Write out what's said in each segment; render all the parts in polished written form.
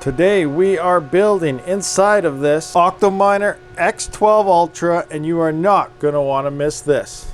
Today we are building inside of this Octominer X12 Ultra, and you are not going to want to miss this.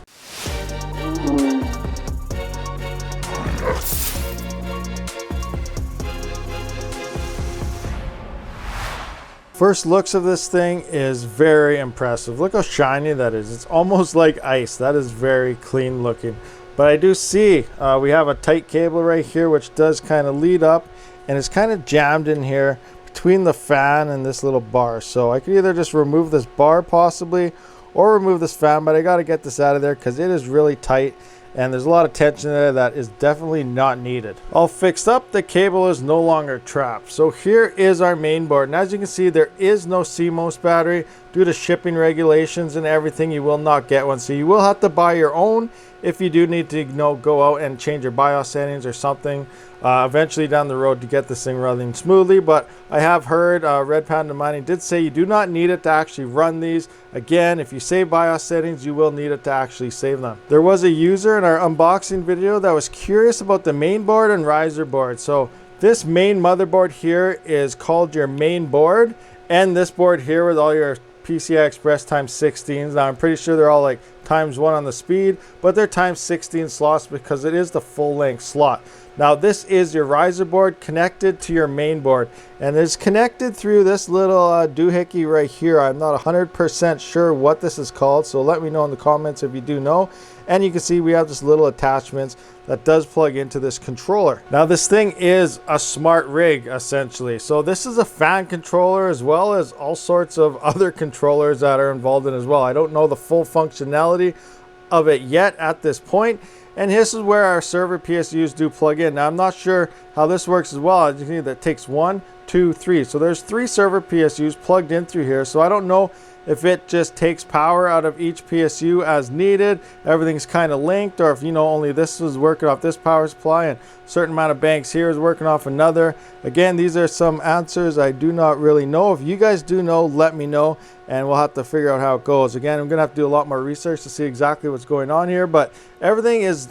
First looks of this thing is very impressive. Look how shiny that is. It's almost like ice. That is very clean looking. But I do see we have a tight cable right here which does kind of lead up, and it's kind of jammed in here between the fan and this little bar. So I could either just remove this bar possibly or remove this fan, but I got to get this out of there because it is really tight and there's a lot of tension there that is definitely not needed. All fixed up, the cable is no longer trapped. So here is our main board, and as you can see, there is no CMOS battery due to shipping regulations and everything. You will not get one, so you will have to buy your own if you do need to go out and change your BIOS settings or something eventually down the road to get this thing running smoothly. But I have heard Rabid Mining did say you do not need it to actually run these. Again, if you save BIOS settings, you will need it to actually save them. There was a user in our unboxing video that was curious about the main board and riser board. So this main motherboard here is called your main board, and this board here with all your PCI Express ×16s. Now I'm pretty sure they're all like ×1 on the speed, but they're ×16 slots because it is the full length slot. Now this is your riser board connected to your main board, and it's connected through this little doohickey right here. I'm not 100% sure what this is called, so let me know in the comments if you do know. And you can see we have this little attachments that does plug into this controller. Now this thing is a smart rig essentially. So this is a fan controller as well as all sorts of other controllers that are involved in as well. I don't know the full functionality of it yet at this point. And this is where our server PSUs do plug in. Now I'm not sure how this works as well. As you can see, that takes 1, 2, 3. So there's 3 server PSUs plugged in through here. So I don't know if it just takes power out of each PSU as needed, everything's kind of linked, or if only this is working off this power supply and a certain amount of banks here is working off another. Again, these are some answers I do not really know. If you guys do know, let me know and we'll have to figure out how it goes. Again, I'm gonna have to do a lot more research to see exactly what's going on here, but everything is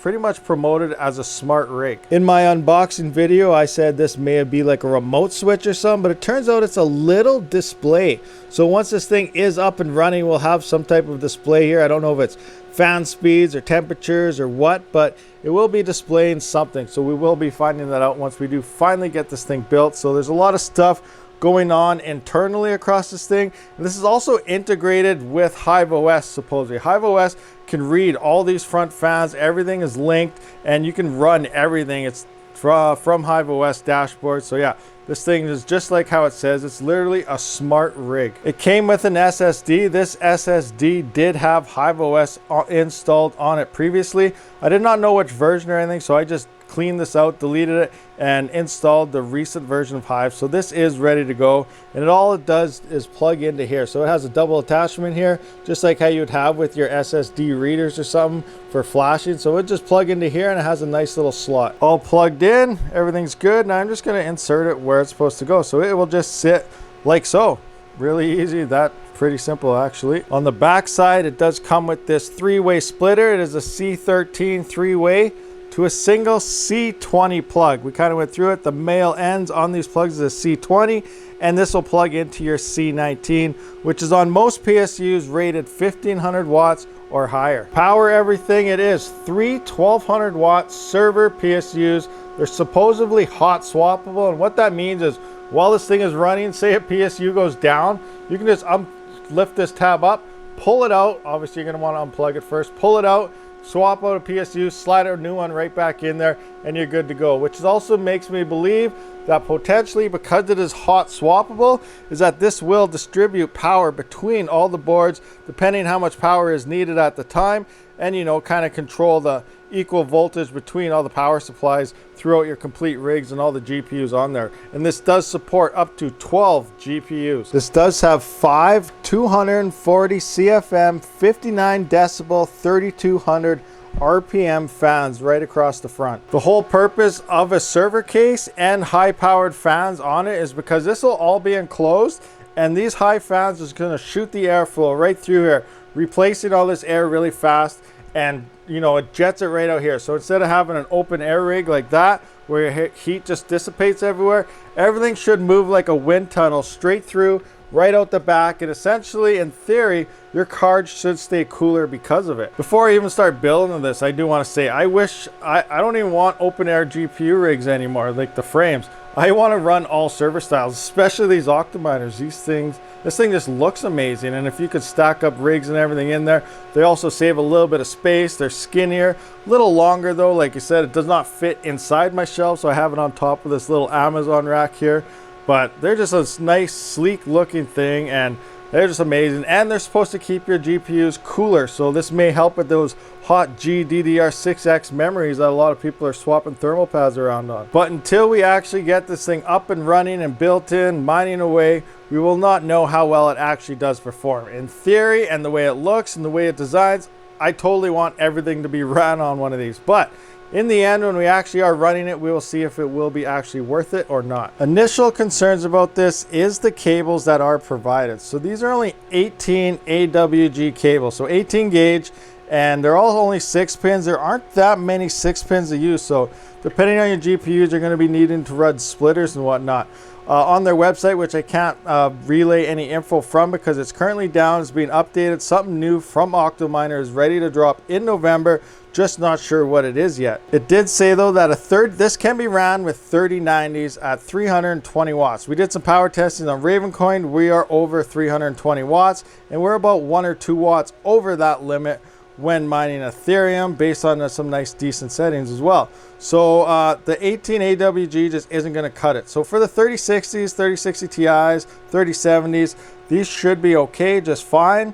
pretty much promoted as a smart rig. In my unboxing video, I said this may be like a remote switch or something, but it turns out it's a little display. So once this thing is up and running, we'll have some type of display here. I don't know if it's fan speeds or temperatures or what, but it will be displaying something. So we will be finding that out once we do finally get this thing built. So there's a lot of stuff going on internally across this thing. And this is also integrated with HiveOS supposedly. HiveOS can read all these front fans, everything is linked, and you can run everything. It's from HiveOS dashboard. So yeah, this thing is just like how it says. It's literally a smart rig. It came with an SSD. This SSD did have HiveOS installed on it previously. I did not know which version or anything, so I just cleaned this out, deleted it, and installed the recent version of Hive. So this is ready to go, and all it does is plug into here. So it has a double attachment here, just like how you'd have with your SSD readers or something for flashing. So it just plug into here, and it has a nice little slot. All plugged in, everything's good. Now I'm just going to insert it where it's supposed to go. So it will just sit like so. Really easy. That pretty simple actually. On the back side, it does come with this 3-way splitter. It is a C13 3-way to a single C20 plug. We kind of went through it. The male ends on these plugs is a C20, and this will plug into your C19, which is on most PSUs rated 1500 watts or higher. Power everything, it is 3 1200 watt server PSUs. They're supposedly hot swappable, and what that means is while this thing is running, say a PSU goes down, you can just lift this tab up, pull it out. Obviously you're gonna wanna unplug it first, pull it out, swap out a PSU, slide a new one right back in there, and you're good to go. Which also makes me believe that potentially, because it is hot swappable, is that this will distribute power between all the boards depending how much power is needed at the time, and kind of control the equal voltage between all the power supplies throughout your complete rigs and all the GPUs on there. And this does support up to 12 GPUs. This does have 5 240 CFM 59 decibel 3200 RPM fans right across the front. The whole purpose of a server case and high powered fans on it is because this will all be enclosed, and these high fans is going to shoot the airflow right through here, replacing all this air really fast and you know, it jets it right out here. So instead of having an open air rig like that, where your heat just dissipates everywhere, everything should move like a wind tunnel straight through, right out the back, and essentially, in theory, your card should stay cooler because of it. Before I even start building this, I do want to say, I don't even want open air GPU rigs anymore, like the frames. I want to run all server styles, especially these Octominers. This thing just looks amazing, and if you could stack up rigs and everything in there, they also save a little bit of space. They're skinnier, a little longer though. Like I said, it does not fit inside my shelf, so I have it on top of this little Amazon rack here. But they're just a nice, sleek looking thing, and they're just amazing. And they're supposed to keep your GPUs cooler, so this may help with those hot GDDR6X memories that a lot of people are swapping thermal pads around on. But until we actually get this thing up and running and built in, mining away, we will not know how well it actually does perform. In theory, and the way it looks and the way it designs, I totally want everything to be ran on one of these. But in the end, when we actually are running it, we will see if it will be actually worth it or not. Initial concerns about this is the cables that are provided. So these are only 18 AWG cables, so 18 gauge, and they're all only 6 pins. There aren't that many 6 pins to use, so depending on your GPUs, you're going to be needing to run splitters and whatnot. On their website, which I can't relay any info from because it's currently down, it's being updated. Something new from Octominer is ready to drop in November. Just not sure what it is yet. It did say though that this can be ran with 3090s at 320 watts. We did some power testing on Ravencoin. We are over 320 watts, and we're about 1 or 2 watts over that limit when mining Ethereum, based on some nice decent settings as well. So the 18 AWG just isn't going to cut it. So for the 3060s, 3060 Ti's, 3070s, these should be okay, just fine.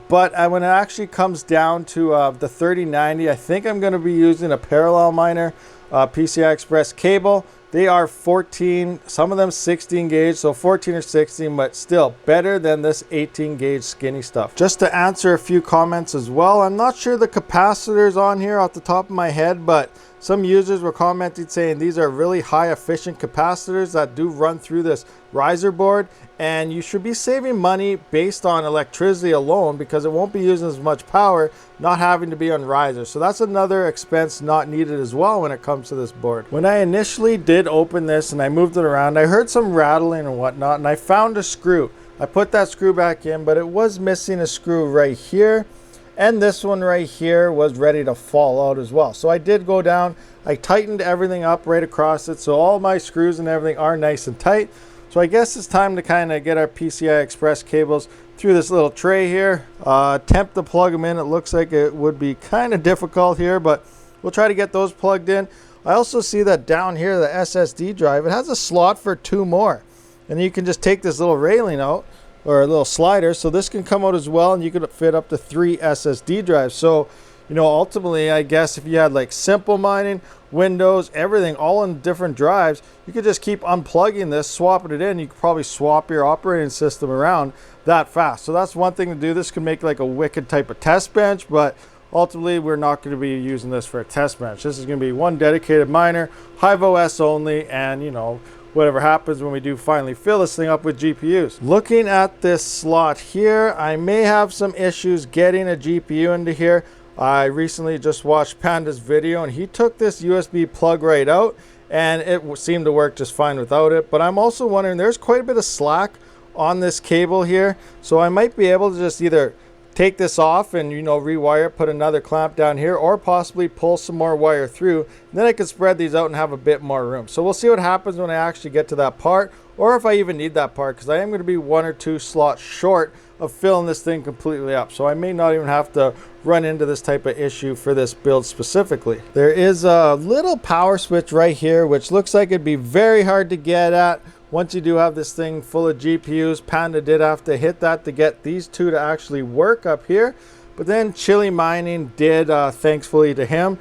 But when it actually comes down to the 3090, I think I'm going to be using a parallel miner PCI Express cable. They are 14, some of them 16 gauge, so 14 or 16, but still better than this 18 gauge skinny stuff. Just to answer a few comments as well, I'm not sure the capacitors on here off the top of my head, but some users were commenting saying these are really high efficient capacitors that do run through this riser board, and you should be saving money based on electricity alone because it won't be using as much power not having to be on riser. So that's another expense not needed as well when it comes to this board. When I initially did open this and I moved it around, I heard some rattling and whatnot, and I found a screw. I put that screw back in, but it was missing a screw right here, and this one right here was ready to fall out as well. So I did go down, I tightened everything up right across it, so all my screws and everything are nice and tight. So I guess it's time to kind of get our PCI Express cables through this little tray here. Attempt to plug them in. It looks like it would be kind of difficult here, but we'll try to get those plugged in. I also see that down here, the SSD drive, it has a slot for 2 more. And you can just take this little railing out, or a little slider, so this can come out as well, and you could fit up to 3 SSD drives. So, you know, ultimately, I guess if you had like simple mining, Windows, everything all in different drives, you could just keep unplugging this, swapping it in. You could probably swap your operating system around that fast. So that's one thing to do. This can make like a wicked type of test bench, but ultimately we're not going to be using this for a test bench. This is going to be one dedicated miner, HiveOS only, and you know, whatever happens when we do finally fill this thing up with GPUs. Looking at this slot here, I may have some issues getting a GPU into here. I recently just watched Panda's video, and he took this USB plug right out, and it seemed to work just fine without it. But I'm also wondering, there's quite a bit of slack on this cable here, so I might be able to just either take this off and, you know, rewire it, put another clamp down here, or possibly pull some more wire through. And then I could spread these out and have a bit more room. So we'll see what happens when I actually get to that part, or if I even need that part, because I am going to be 1 or 2 slots short of filling this thing completely up. So I may not even have to run into this type of issue for this build specifically. There is a little power switch right here, which looks like it'd be very hard to get at. Once you do have this thing full of GPUs, Panda did have to hit that to get these 2 to actually work up here. But then Helium Mining did, thankfully to him,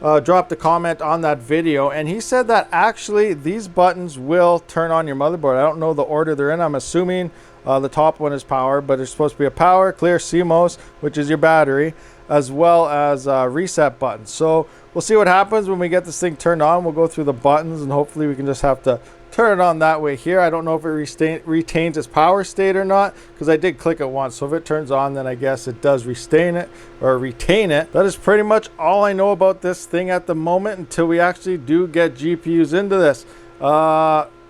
dropped a comment on that video, and he said that actually these buttons will turn on your motherboard. I don't know the order they're in. I'm assuming the top one is power, but there's supposed to be a power, clear, CMOS, which is your battery, as well as reset buttons. So we'll see what happens when we get this thing turned on. We'll go through the buttons, and hopefully we can just have to turn it on that way here. I don't know if it retains its power state or not, because I did click it once. So if it turns on, then I guess it does retain it. That is pretty much all I know about this thing at the moment until we actually do get GPUs into this.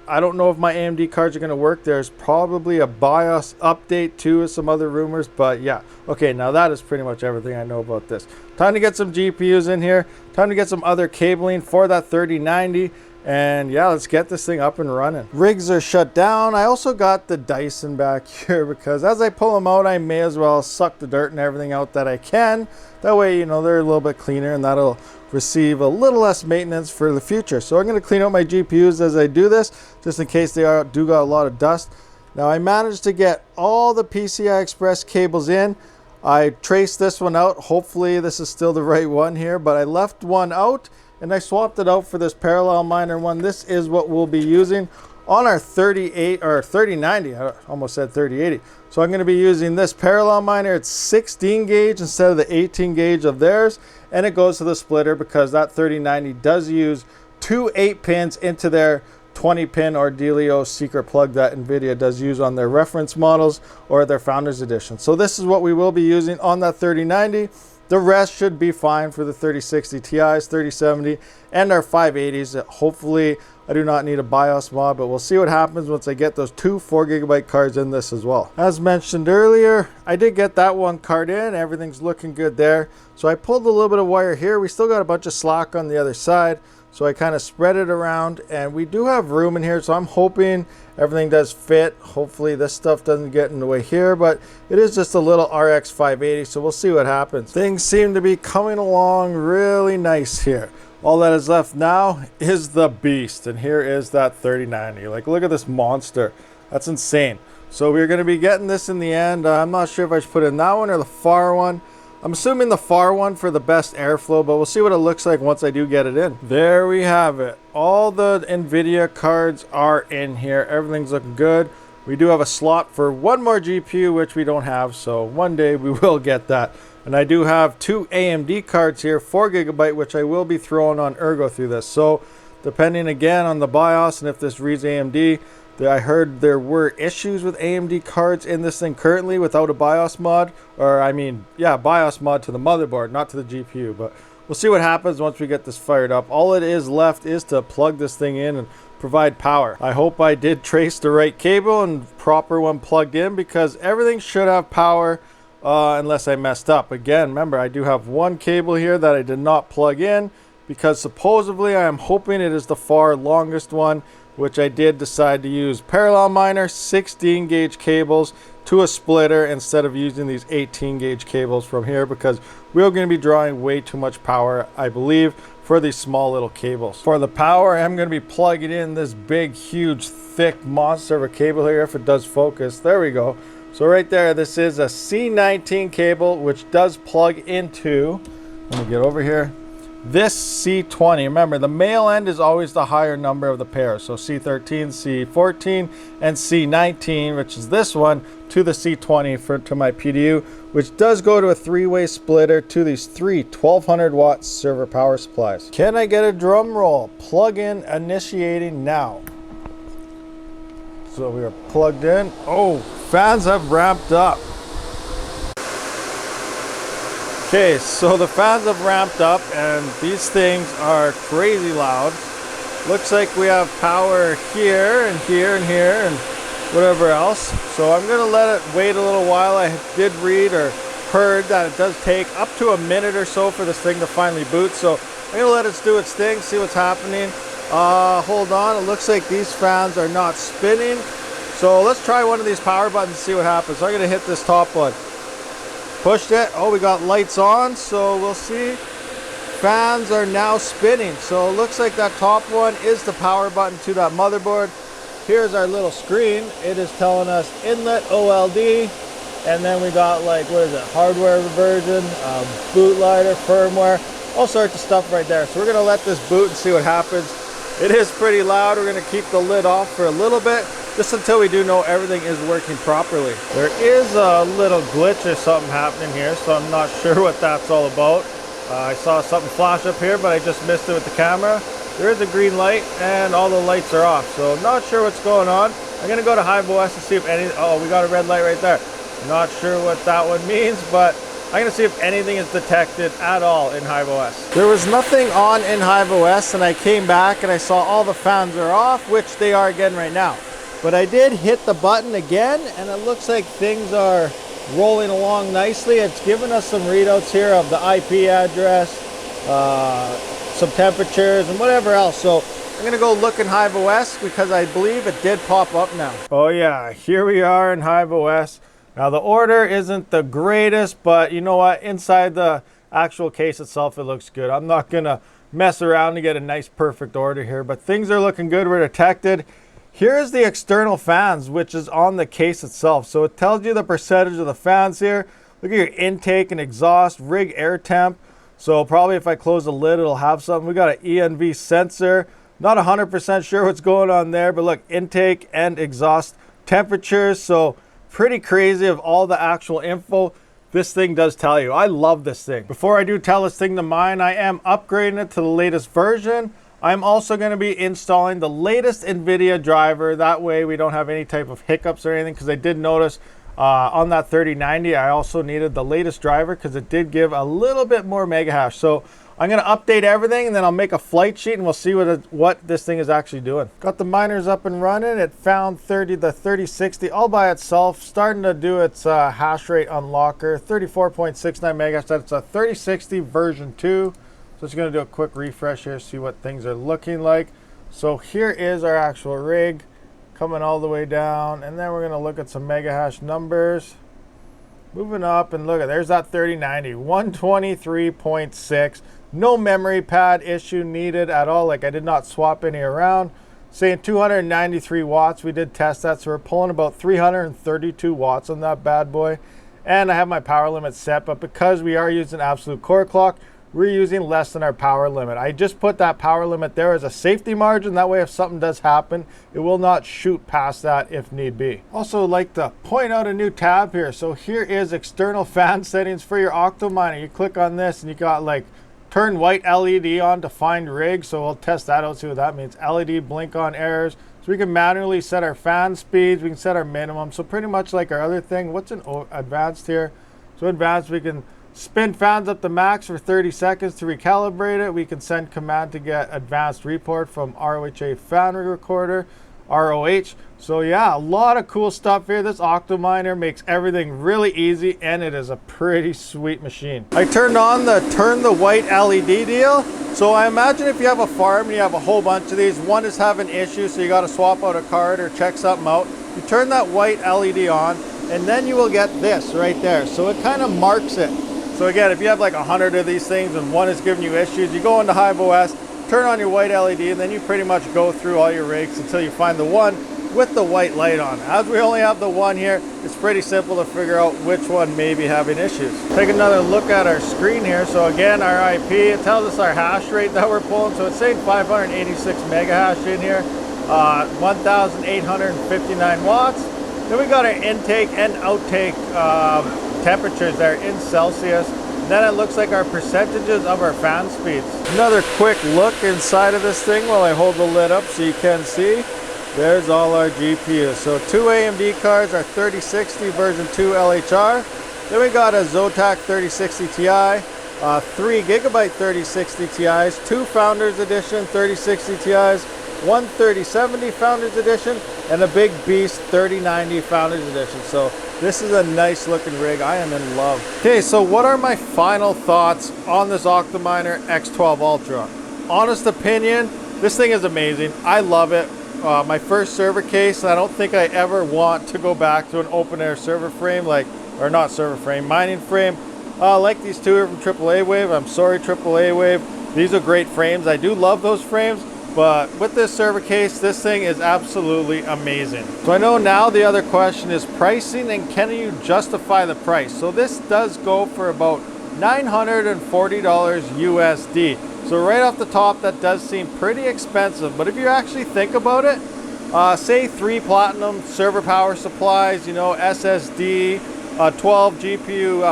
I don't know if my AMD cards are going to work. There's probably a BIOS update too with some other rumors, but yeah. Okay, now that is pretty much everything I know about this. Time to get some GPUs in here. Time to get some other cabling for that 3090. And yeah, let's get this thing up and running. Rigs are shut down. I also got the Dyson back here because as I pull them out, I may as well suck the dirt and everything out that I can. That way, you know, they're a little bit cleaner and that'll receive a little less maintenance for the future. So I'm going to clean out my GPUs as I do this, just in case they do got a lot of dust. Now I managed to get all the PCI Express cables in. I traced this one out. Hopefully this is still the right one here, but I left one out and I swapped it out for this parallel miner one. This is what we'll be using on our 3090. I almost said 3080. So I'm going to be using this parallel miner. It's 16 gauge instead of the 18 gauge of theirs, and it goes to the splitter because that 3090 does use two 8-pins into their 20-pin Ordelio secret plug that Nvidia does use on their reference models or their Founders Edition. So this is what we will be using on that 3090. The rest should be fine for the 3060 Ti's, 3070, and our 580s. Hopefully, I do not need a BIOS mod, but we'll see what happens once I get those two 4GB cards in this as well. As mentioned earlier, I did get that one card in. Everything's looking good there. So I pulled a little bit of wire here. We still got a bunch of slack on the other side. So I kind of spread it around, and we do have room in here, so I'm hoping everything does fit. Hopefully this stuff doesn't get in the way here, but it is just a little RX 580, so we'll see what happens. Things seem to be coming along really nice here. All that is left now is the beast, and here is that 3090. Like, look at this monster. That's insane. So we're going to be getting this in the end. I'm not sure if I should put in that one or the far one. I'm assuming the far one for the best airflow, but we'll see what it looks like once I do get it in. There we have it. All the Nvidia cards are in here. Everything's looking good. We do have a slot for one more GPU, which we don't have, so one day we will get that. And I do have two AMD cards here, 4GB, which I will be throwing on Ergo through this. So depending again on the BIOS and if this reads AMD, I heard there were issues with AMD cards in this thing currently without a BIOS mod, or I mean, yeah, BIOS mod to the motherboard, not to the GPU, but we'll see what happens once we get this fired up. All it is left is to plug this thing in and provide power. I hope I did trace the right cable and proper one plugged in, because everything should have power unless I messed up. Again, remember, I do have one cable here that I did not plug in because supposedly I am hoping it is the far longest one, which I did decide to use parallel miner 16 gauge cables to a splitter instead of using these 18 gauge cables from here, because we're going to be drawing way too much power, I believe, for these small little cables. For the power, I'm going to be plugging in this big, huge, thick monster of a cable here, if it does focus. There we go. So right there, this is a C19 cable, which does plug into, let me get over here, this C20. Remember, the male end is always the higher number of the pair. So C13, C14, and C19, which is this one, to the C20 to my PDU, which does go to a 3-way splitter to these three 1200 watt server power supplies. Can I get a drum roll? Plug in initiating now. So we are plugged in. Oh, fans have ramped up. Okay, so the fans have ramped up and these things are crazy loud. Looks like we have power here and here and here and whatever else. So I'm gonna let it wait a little while. I did read or heard that it does take up to a minute or so for this thing to finally boot. So I'm gonna let it do its thing, see what's happening. Hold on, it looks like these fans are not spinning. So let's try one of these power buttons and see what happens. So I'm gonna hit this top one. Pushed it. Oh, we got lights on, so we'll see. Fans are now spinning. So it looks like that top one is the power button to that motherboard. Here's our little screen. It is telling us inlet OLD, and then we got, like, what is it, hardware version, boot lighter, firmware, all sorts of stuff right there. So we're gonna let this boot and see what happens. It is pretty loud. We're gonna keep the lid off for a little bit, just until we do know everything is working properly. There is a little glitch or something happening here, so I'm not sure what that's all about. I saw something flash up here, but I just missed it with the camera. there is a green light and all the lights are off. So not sure what's going on. I'm gonna go to HiveOS to see if any, oh, we got a red light right there. Not sure what that one means, but I'm gonna see if anything is detected at all in HiveOS. There was nothing on in HiveOS, and I came back and I saw all the fans are off, which they are again right now. But I did hit the button again, and it looks like things are rolling along nicely. It's given us some readouts here of the IP address, some temperatures, and whatever else. So I'm gonna go look in HiveOS because I believe it did pop up now. Oh yeah, here we are in HiveOS. Now the order isn't the greatest, but you know what? Inside the actual case itself, it looks good. I'm not gonna mess around to get a nice perfect order here, but things are looking good. We're detected. Here's the external fans, which is on the case itself. So it tells you the percentage of the fans here. Look at your intake and exhaust, rig air temp. So probably if I close the lid, it'll have something. We got an ENV sensor. Not 100% sure what's going on there, but look, intake and exhaust temperatures. So pretty crazy of all the actual info this thing does tell you. I love this thing. Before I do tell this thing to mine, I am upgrading it to the latest version. I'm also going to be installing the latest Nvidia driver. That way we don't have any type of hiccups or anything, because I did notice on that 3090 I also needed the latest driver because it did give a little bit more mega hash. So I'm going to update everything, and then I'll make a flight sheet and we'll see what this thing is actually doing. Got the miners up and running. It found the 3060 all by itself, starting to do its hash rate unlocker, 34.69 mega hash. That's a 3060 version 2. So just going to do a quick refresh here, see what things are looking like. So here is our actual rig coming all the way down, and then we're going to look at some mega hash numbers. Moving up, and look at, there's that 3090, 123.6. No memory pad issue needed at all. Like, I did not swap any around. Saying 293 watts. We did test that, so we're pulling about 332 watts on that bad boy. And I have my power limit set, but because we are using absolute core clock, we're using less than our power limit. I just put that power limit there as a safety margin. That way if something does happen, it will not shoot past that if need be. Also like to point out a new tab here. So here is external fan settings for your Octominer. You click on this and you got like turn white LED on to find rig. So we'll test that out, see what that means. LED blink on errors. So we can manually set our fan speeds. We can set our minimum. So pretty much like our other thing. What's in advanced here? So advanced, we can spin fans up to max for 30 seconds to recalibrate it. We can send command to get advanced report from ROHA fan recorder, ROH. So yeah, a lot of cool stuff here. This Octominer makes everything really easy, and it is a pretty sweet machine. I turned on the turn the white LED deal. So I imagine if you have a farm and you have a whole bunch of these, one is having issues, so you got to swap out a card or check something out. You turn that white LED on, and then you will get this right there. So it kind of marks it. So again, if you have like 100 of these things and one is giving you issues, you go into HiveOS, turn on your white LED, and then you pretty much go through all your rigs until you find the one with the white light on. As we only have the one here, it's pretty simple to figure out which one may be having issues. Take another look at our screen here. So again, our IP, it tells us our hash rate that we're pulling. So it's saying 586 mega hash in here, 1,859 watts. Then we got our intake and outtake temperatures there in Celsius. Then it looks like our percentages of our fan speeds. Another quick look inside of this thing while I hold the lid up so you can see. There's all our GPUs. So 2 AMD cards, our 3060 version 2 LHR. Then we got a Zotac 3060 Ti, 3 gigabyte 3060 Ti's, 2 Founders Edition 3060 Ti's, 1 3070 Founders Edition, and a big beast 3090 Founders Edition. So this is a nice looking rig. I am in love. Okay, so what are my final thoughts on this Octominer X12 Ultra? Honest opinion, this thing is amazing. I love it. My first server case, I don't think I ever want to go back to an open air server frame, or not server frame, mining frame. Like these two are from AAAWave. I'm sorry, AAAWave. These are great frames. I do love those frames. But with this server case, this thing is absolutely amazing. So I know now the other question is pricing, and can you justify the price? So this does go for about $940 USD. So right off the top, that does seem pretty expensive. But if you actually think about it, say 3 platinum server power supplies, you know, SSD, 12 GPU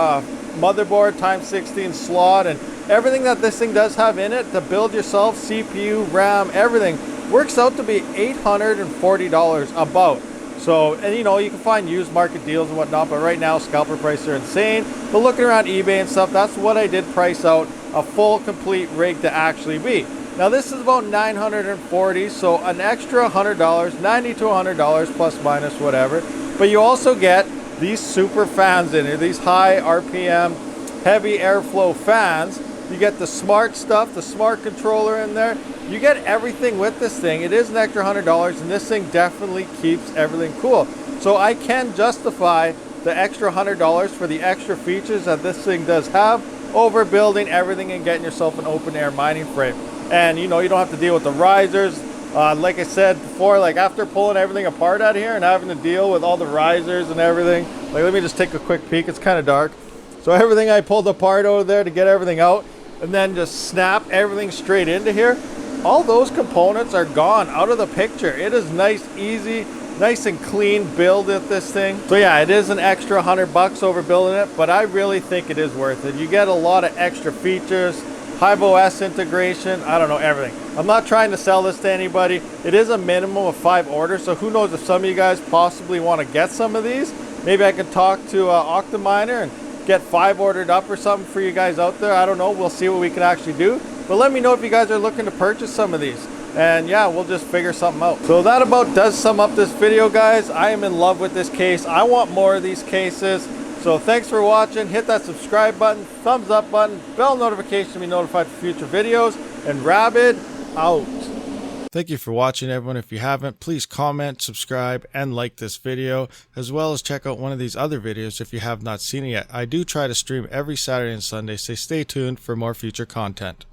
motherboard, x16 slot, and everything that this thing does have in it to build yourself, CPU, RAM, everything, works out to be $840 about. So, and you know, you can find used market deals and whatnot, but right now scalper prices are insane. But looking around eBay and stuff, that's what I did price out a full complete rig to actually be. Now this is about $940, so an extra $100, $90 to $100 plus minus whatever. But you also get these super fans in here, these high RPM, heavy airflow fans. You get the smart stuff, the smart controller in there. You get everything with this thing. It is an extra $100, and this thing definitely keeps everything cool. So I can justify the extra $100 for the extra features that this thing does have over building everything and getting yourself an open air mining frame. And you know, you don't have to deal with the risers. Like I said before, like after pulling everything apart out here and having to deal with all the risers and everything, like let me just take a quick peek. It's kind of dark. So everything I pulled apart over there to get everything out and then just snap everything straight into here, all those components are gone out of the picture. It is nice, easy, nice and clean build at this thing. So yeah, it is an extra $100 over building it, but I really think it is worth it. You get a lot of extra features, HiveOS integration, I don't know, everything. I'm not trying to sell this to anybody. It is a minimum of 5 orders, so who knows if some of you guys possibly want to get some of these. Maybe I could talk to Octominer and get 5 ordered up or something for you guys out there. I don't know, we'll see what we can actually do. But let me know if you guys are looking to purchase some of these. And yeah, we'll just figure something out. So that about does sum up this video, guys. I am in love with this case. I want more of these cases. So thanks for watching. Hit that subscribe button, thumbs up button, bell notification to be notified for future videos, and Rabid out. Thank you for watching, everyone. If you haven't, please comment, subscribe, and like this video, as well as check out one of these other videos if you have not seen it yet. I do try to stream every Saturday and Sunday, so stay tuned for more future content.